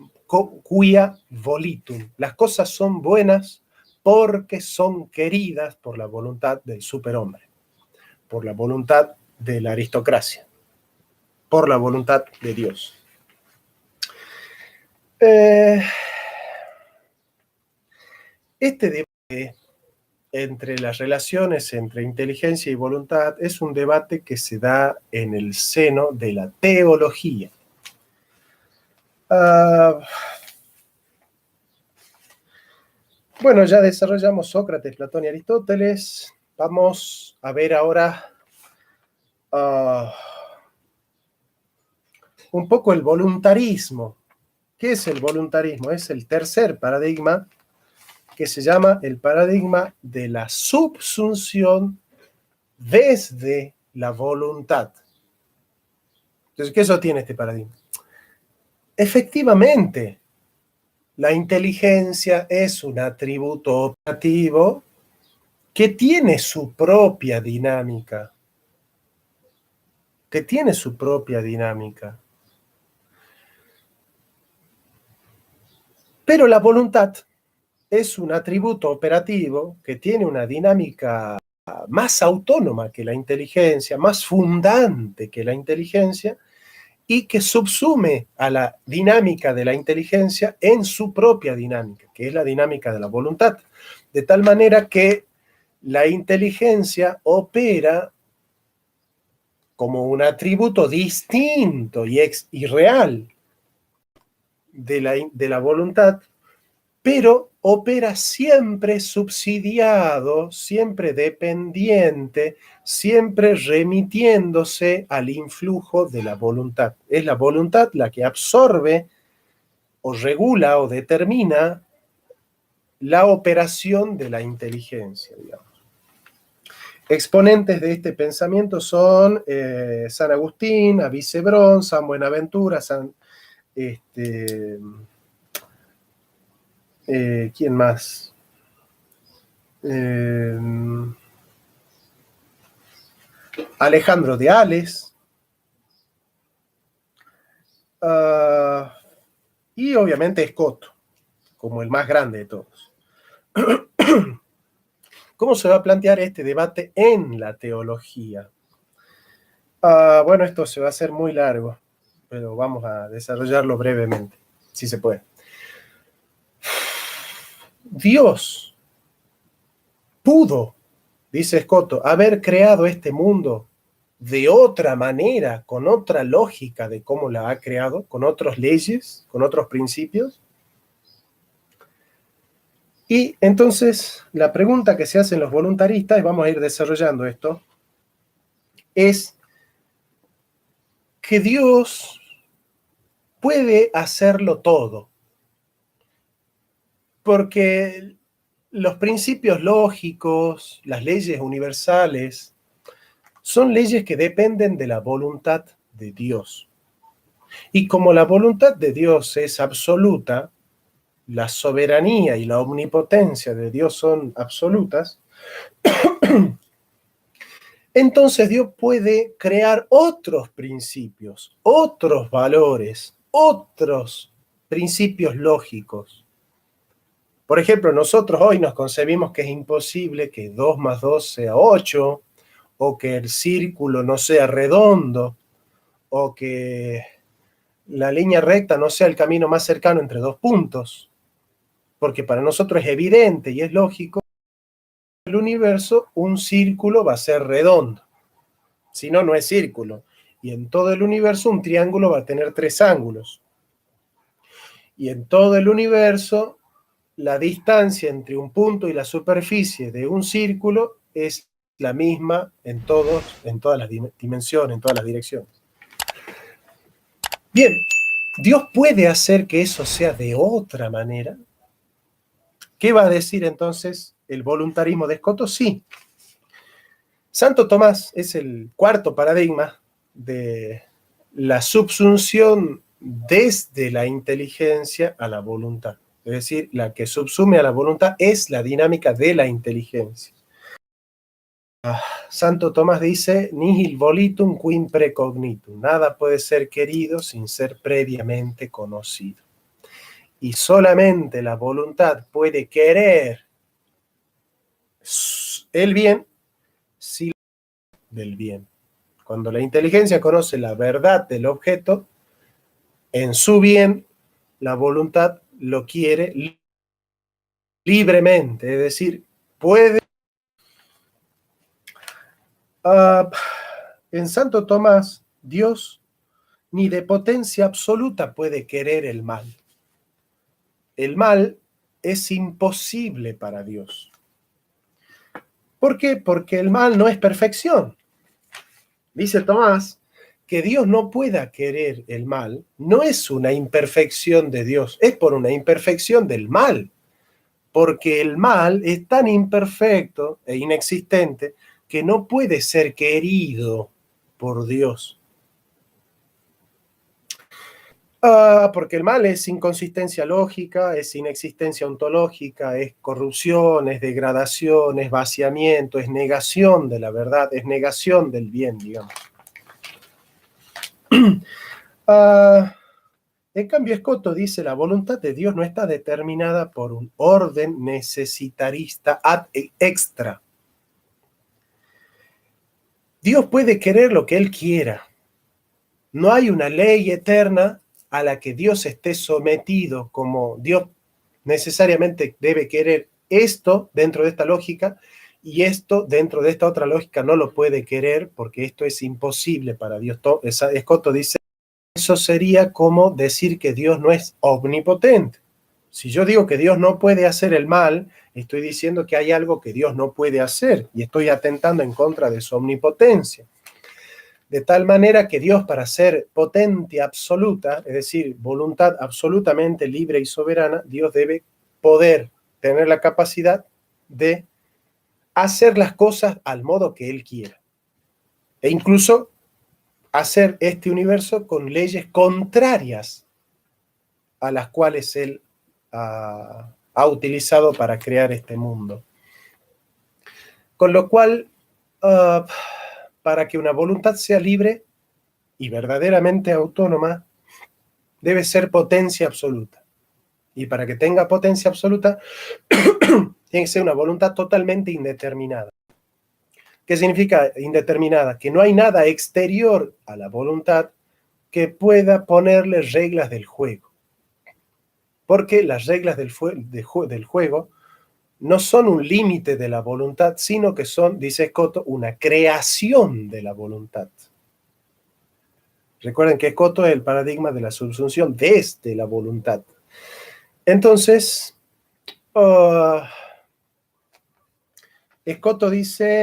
quia volitum. Las cosas son buenas porque son queridas por la voluntad del superhombre, por la voluntad de la aristocracia, por la voluntad de Dios. Este debate entre las relaciones entre inteligencia y voluntad es un debate que se da en el seno de la teología. Bueno, ya desarrollamos Sócrates, Platón y Aristóteles. Vamos a ver ahora un poco el voluntarismo. ¿Qué es el voluntarismo? Es el tercer paradigma que se llama el paradigma de la subsunción desde la voluntad. Entonces, ¿qué sostiene este paradigma? Efectivamente, la inteligencia es un atributo operativo que tiene su propia dinámica. Pero la voluntad es un atributo operativo que tiene una dinámica más autónoma que la inteligencia, más fundante que la inteligencia, y que subsume a la dinámica de la inteligencia en su propia dinámica, que es la dinámica de la voluntad. De tal manera que la inteligencia opera como un atributo distinto y real de la voluntad, pero opera siempre subsidiado, siempre dependiente, siempre remitiéndose al influjo de la voluntad. Es la voluntad la que absorbe o regula o determina la operación de la inteligencia, digamos. Exponentes de este pensamiento son San Agustín, Avicebrón, San Buenaventura, ¿quién más? Alejandro de Ales, y obviamente Escoto, como el más grande de todos. ¿Cómo se va a plantear este debate en la teología? Bueno, esto se va a hacer muy largo, pero vamos a desarrollarlo brevemente, si se puede. Dios pudo, dice Escoto, haber creado este mundo de otra manera, con otra lógica de cómo la ha creado, con otras leyes, con otros principios. Y entonces la pregunta que se hacen los voluntaristas, y vamos a ir desarrollando esto, es que Dios puede hacerlo todo, porque los principios lógicos, las leyes universales, son leyes que dependen de la voluntad de Dios. Y como la voluntad de Dios es absoluta, la soberanía y la omnipotencia de Dios son absolutas, entonces Dios puede crear otros principios, otros valores, otros principios lógicos. Por ejemplo, nosotros hoy nos concebimos que es imposible que 2 más 2 sea 8, o que el círculo no sea redondo, o que la línea recta no sea el camino más cercano entre dos puntos, porque para nosotros es evidente y es lógico que en el universo un círculo va a ser redondo, si no, no es círculo. Y en todo el universo un triángulo va a tener 3 ángulos. Y en todo el universo la distancia entre un punto y la superficie de un círculo es la misma en todas las dimensiones, en todas las direcciones. Bien, ¿Dios puede hacer que eso sea de otra manera? ¿Qué va a decir entonces el voluntarismo de Escoto? Sí. Santo Tomás es el cuarto paradigma de la subsunción desde la inteligencia a la voluntad. Es decir, la que subsume a la voluntad es la dinámica de la inteligencia. Santo Tomás dice, nihil volitum quim precognitum. Nada puede ser querido sin ser previamente conocido. Y solamente la voluntad puede querer el bien si del bien. Cuando la inteligencia conoce la verdad del objeto, en su bien, la voluntad lo quiere libremente, es decir, puede. En Santo Tomás, Dios ni de potencia absoluta puede querer el mal. El mal es imposible para Dios. ¿Por qué? Porque el mal no es perfección. Dice Tomás que Dios no pueda querer el mal, no es una imperfección de Dios, es por una imperfección del mal. Porque el mal es tan imperfecto e inexistente que no puede ser querido por Dios. Porque el mal es inconsistencia lógica, es inexistencia ontológica, es corrupción, es degradación, es vaciamiento, es negación de la verdad, es negación del bien, digamos. En cambio, Escoto dice, la voluntad de Dios no está determinada por un orden necesitarista ad extra. Dios puede querer lo que Él quiera. No hay una ley eterna a la que Dios esté sometido, como Dios necesariamente debe querer esto dentro de esta lógica y esto dentro de esta otra lógica no lo puede querer porque esto es imposible para Dios. Escoto dice, eso sería como decir que Dios no es omnipotente. Si yo digo que Dios no puede hacer el mal, estoy diciendo que hay algo que Dios no puede hacer y estoy atentando en contra de su omnipotencia. De tal manera que Dios, para ser potente absoluta, es decir, voluntad absolutamente libre y soberana, Dios debe poder tener la capacidad de hacer las cosas al modo que Él quiera. E incluso hacer este universo con leyes contrarias a las cuales Él ha utilizado para crear este mundo. Con lo cual, para que una voluntad sea libre y verdaderamente autónoma, debe ser potencia absoluta. Y para que tenga potencia absoluta, tiene que ser una voluntad totalmente indeterminada. ¿Qué significa indeterminada? Que no hay nada exterior a la voluntad que pueda ponerle reglas del juego. Porque las reglas del juego no son un límite de la voluntad, sino que son, dice Scoto, una creación de la voluntad. Recuerden que Scoto es el paradigma de la subsunción desde la voluntad. Entonces, Scoto dice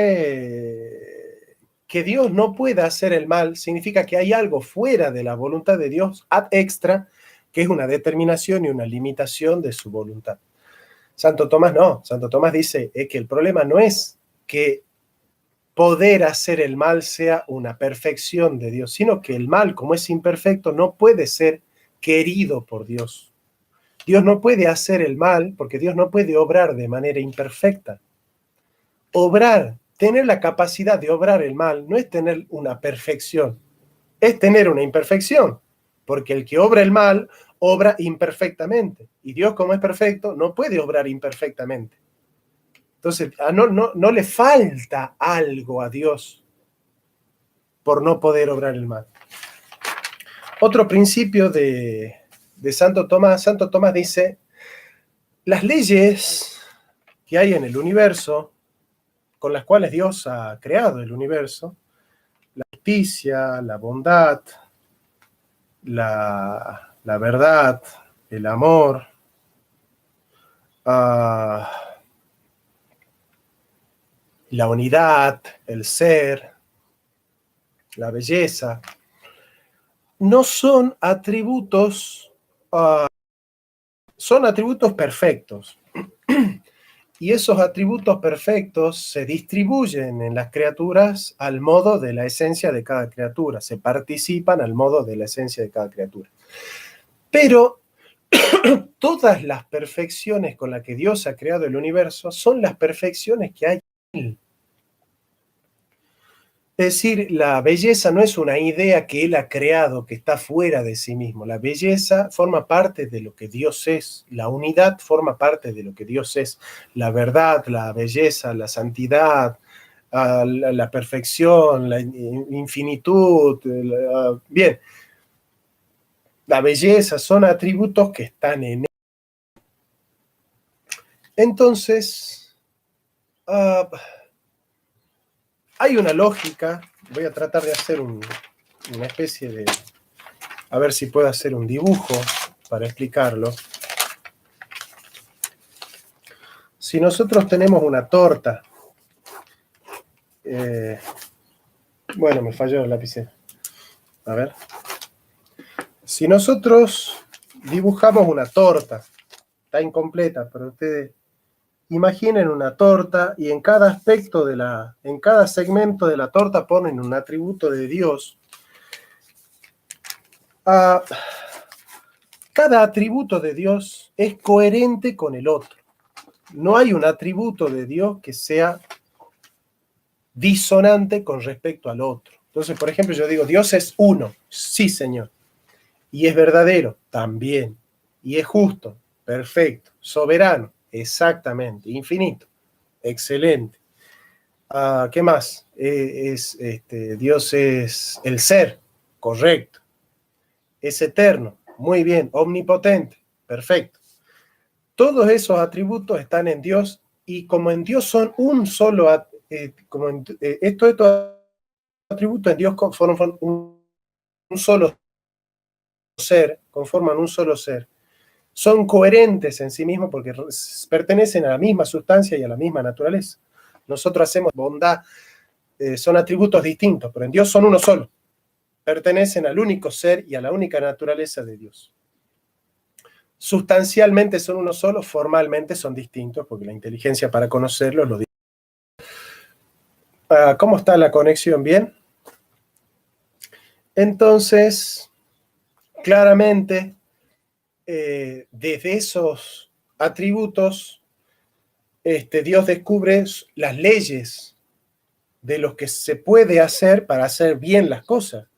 que Dios no pueda hacer el mal, significa que hay algo fuera de la voluntad de Dios, ad extra, que es una determinación y una limitación de su voluntad. Santo Tomás no, Santo Tomás dice que el problema no es que poder hacer el mal sea una perfección de Dios, sino que el mal, como es imperfecto, no puede ser querido por Dios. Dios no puede hacer el mal porque Dios no puede obrar de manera imperfecta. Obrar, tener la capacidad de obrar el mal, no es tener una perfección, es tener una imperfección, porque el que obra el mal, obra imperfectamente, y Dios, como es perfecto, no puede obrar imperfectamente. Entonces, no le falta algo a Dios por no poder obrar el mal. Otro principio de Santo Tomás dice, las leyes que hay en el universo, con las cuales Dios ha creado el universo, la justicia, la bondad, la verdad, el amor, la unidad, el ser, la belleza, no son atributos, son atributos perfectos. Y esos atributos perfectos se distribuyen en las criaturas al modo de la esencia de cada criatura, se participan al modo de la esencia de cada criatura. Pero todas las perfecciones con las que Dios ha creado el universo son las perfecciones que hay en él. Es decir, la belleza no es una idea que Él ha creado, que está fuera de sí mismo. La belleza forma parte de lo que Dios es. La unidad forma parte de lo que Dios es. La verdad, la belleza, la santidad, la perfección, la infinitud. Bien, la belleza son atributos que están en Él. Entonces, hay una lógica. Voy a tratar de hacer una especie de... A ver si puedo hacer un dibujo para explicarlo. Si nosotros tenemos una torta, bueno, me falló el lapicero. A ver. Si nosotros dibujamos una torta, está incompleta, pero ustedes imaginen una torta y en cada aspecto en cada segmento de la torta ponen un atributo de Dios. Cada atributo de Dios es coherente con el otro. No hay un atributo de Dios que sea disonante con respecto al otro. Entonces, por ejemplo, yo digo, Dios es uno. Sí, Señor. Y es verdadero. También. Y es justo. Perfecto. Soberano. Exactamente. Infinito. Excelente. ¿Qué más? Dios es el ser. Correcto. Es eterno. Muy bien. Omnipotente. Perfecto. Todos esos atributos están en Dios y como en Dios son un solo estos atributos en Dios conforman un solo ser, conforman un solo ser. Son coherentes en sí mismos porque pertenecen a la misma sustancia y a la misma naturaleza. Nosotros hacemos bondad, son atributos distintos, pero en Dios son uno solo. Pertenecen al único ser y a la única naturaleza de Dios. Sustancialmente son uno solo, formalmente son distintos, porque la inteligencia para conocerlos lo dice. ¿Cómo está la conexión? ¿Bien? Entonces, claramente, desde esos atributos, Dios descubre las leyes de lo que se puede hacer para hacer bien las cosas.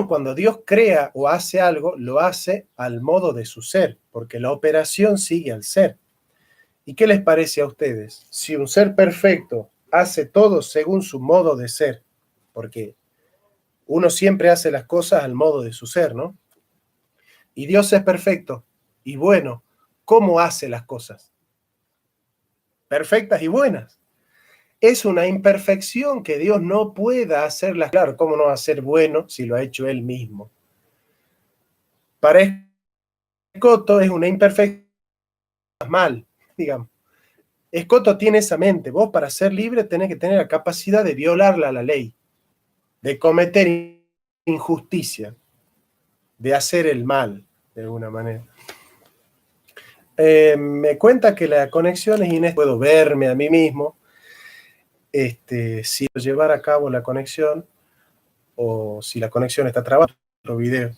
Cuando Dios crea o hace algo, lo hace al modo de su ser, porque la operación sigue al ser. ¿Y qué les parece a ustedes? Si un ser perfecto hace todo según su modo de ser, porque uno siempre hace las cosas al modo de su ser, ¿no? Y Dios es perfecto y bueno, ¿cómo hace las cosas? Perfectas y buenas. Es una imperfección que Dios no pueda hacerlas. Claro, ¿cómo no va a ser bueno si lo ha hecho Él mismo? Para Escoto es una imperfección mal, digamos. Escoto tiene esa mente. Vos para ser libre tenés que tener la capacidad de violarla a la ley, de cometer injusticia, de hacer el mal, de alguna manera. Me cuenta que la conexión es inestable. Puedo verme a mí mismo. Si llevar a cabo la conexión o si la conexión está trabada, otro video.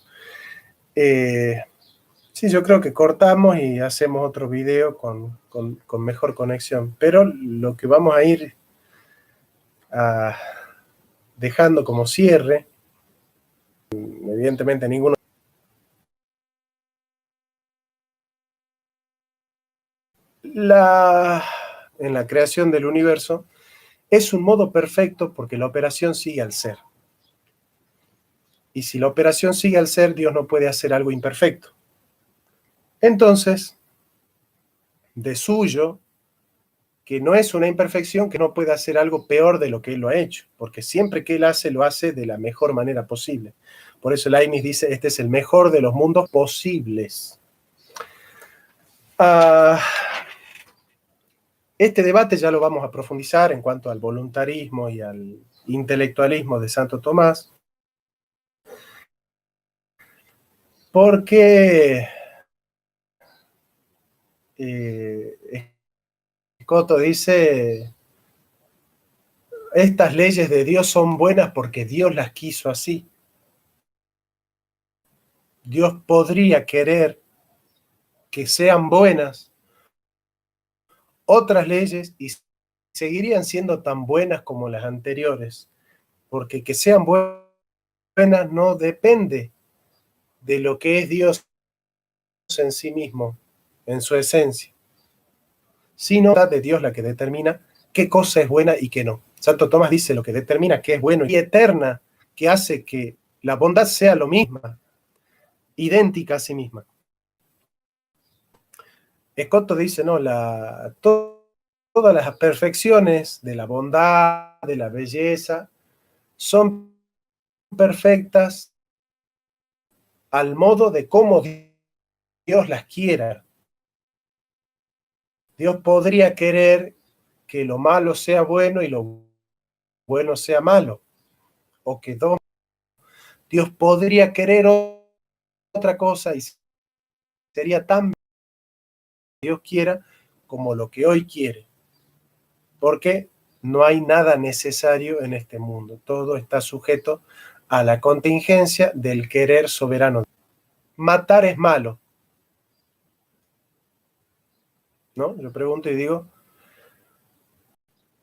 Sí, yo creo que cortamos y hacemos otro video con mejor conexión. Pero lo que vamos a ir dejando como cierre, evidentemente ninguno. En la creación del universo es un modo perfecto porque la operación sigue al ser. Y si la operación sigue al ser, Dios no puede hacer algo imperfecto. Entonces, de suyo, que no es una imperfección, que no puede hacer algo peor de lo que Él lo ha hecho, porque siempre que Él hace, lo hace de la mejor manera posible. Por eso Leibniz dice, este es el mejor de los mundos posibles. Este debate ya lo vamos a profundizar en cuanto al voluntarismo y al intelectualismo de Santo Tomás, porque Escoto dice, estas leyes de Dios son buenas porque Dios las quiso así. Dios podría querer que sean buenas otras leyes y seguirían siendo tan buenas como las anteriores, porque que sean buenas no depende de lo que es Dios en sí mismo, en su esencia, sino de Dios la que determina qué cosa es buena y qué no. Santo Tomás dice lo que determina qué es bueno y eterna, que hace que la bondad sea lo misma, idéntica a sí misma. Escoto dice, no, todas las perfecciones de la bondad, de la belleza, son perfectas al modo de cómo Dios las quiera. Dios podría querer que lo malo sea bueno y lo bueno sea malo, o que Dios podría querer otra cosa y sería tan Dios quiera como lo que hoy quiere, porque no hay nada necesario en este mundo, todo está sujeto a la contingencia del querer soberano. Matar es malo, ¿no? Yo pregunto y digo,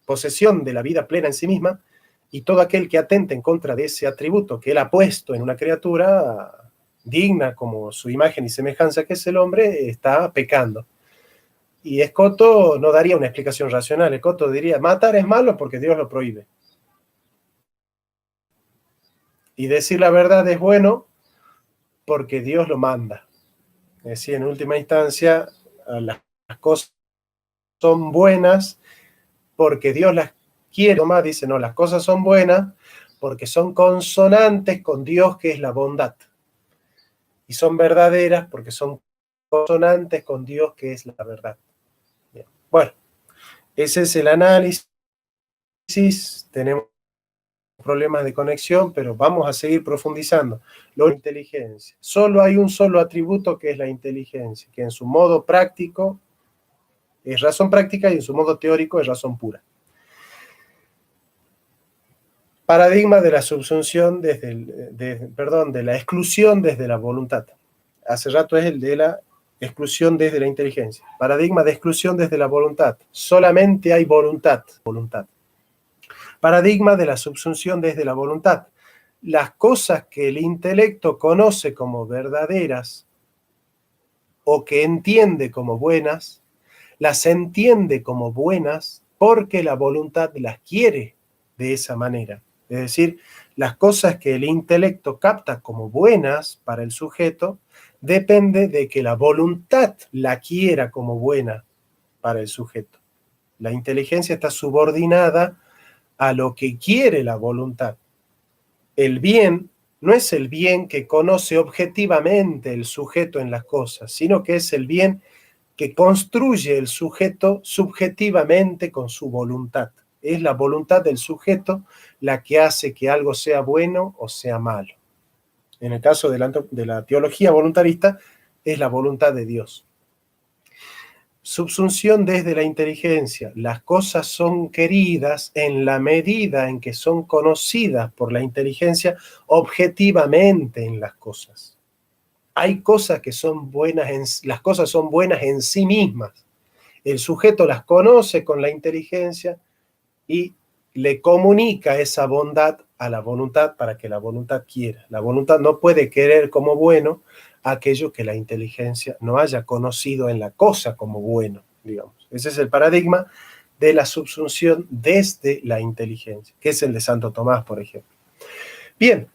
posesión de la vida plena en sí misma, y todo aquel que atente en contra de ese atributo que él ha puesto en una criatura digna como su imagen y semejanza que es el hombre, está pecando. Y Escoto no daría una explicación racional. Escoto diría, matar es malo porque Dios lo prohíbe. Y decir la verdad es bueno porque Dios lo manda. Es decir, en última instancia, las cosas son buenas porque Dios las quiere. Tomás dice, no, las cosas son buenas porque son consonantes con Dios, que es la bondad. Y son verdaderas porque son consonantes con Dios, que es la verdad. Bien. Bueno, ese es el análisis. Tenemos problemas de conexión, pero vamos a seguir profundizando. La inteligencia. Solo hay un solo atributo que es la inteligencia, que en su modo práctico es razón práctica y en su modo teórico es razón pura. Paradigma de la subsunción de la exclusión desde la voluntad. Hace rato es el de la exclusión desde la inteligencia. Paradigma de exclusión desde la voluntad. Solamente hay voluntad. Paradigma de la subsunción desde la voluntad. Las cosas que el intelecto conoce como verdaderas o que entiende como buenas, las entiende como buenas porque la voluntad las quiere de esa manera. Es decir, las cosas que el intelecto capta como buenas para el sujeto depende de que la voluntad la quiera como buena para el sujeto. La inteligencia está subordinada a lo que quiere la voluntad. El bien no es el bien que conoce objetivamente el sujeto en las cosas, sino que es el bien que construye el sujeto subjetivamente con su voluntad. Es la voluntad del sujeto la que hace que algo sea bueno o sea malo. En el caso de la teología voluntarista, es la voluntad de Dios. Subsunción desde la inteligencia. Las cosas son queridas en la medida en que son conocidas por la inteligencia objetivamente en las cosas. Hay cosas que son buenas, las cosas son buenas en sí mismas. El sujeto las conoce con la inteligencia y le comunica esa bondad a la voluntad para que la voluntad quiera. La voluntad no puede querer como bueno aquello que la inteligencia no haya conocido en la cosa como bueno, digamos. Ese es el paradigma de la subsunción desde la inteligencia, que es el de Santo Tomás, por ejemplo. Bien,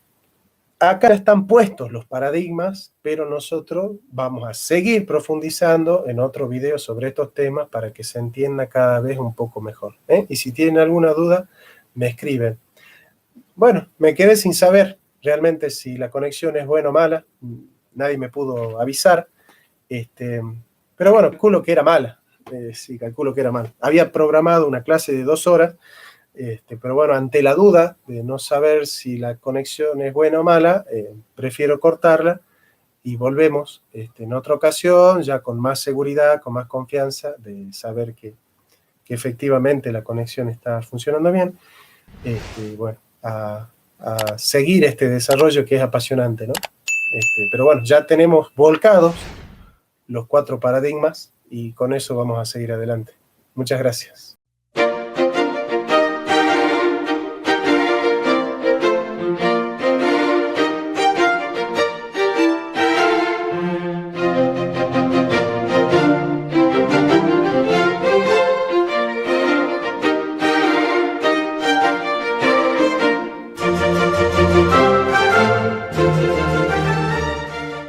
acá están puestos los paradigmas, pero nosotros vamos a seguir profundizando en otro video sobre estos temas para que se entienda cada vez un poco mejor. Y si tienen alguna duda, me escriben. Bueno, me quedé sin saber realmente si la conexión es buena o mala. Nadie me pudo avisar. Pero bueno, calculo que era mala. Sí, calculo que era mala. Había programado una clase de 2 horas. Pero bueno, ante la duda de no saber si la conexión es buena o mala, prefiero cortarla y volvemos en otra ocasión, ya con más seguridad, con más confianza, de saber que efectivamente la conexión está funcionando bien. Bueno, a seguir este desarrollo que es apasionante, ¿no? Pero bueno, ya tenemos volcados los 4 paradigmas y con eso vamos a seguir adelante. Muchas gracias.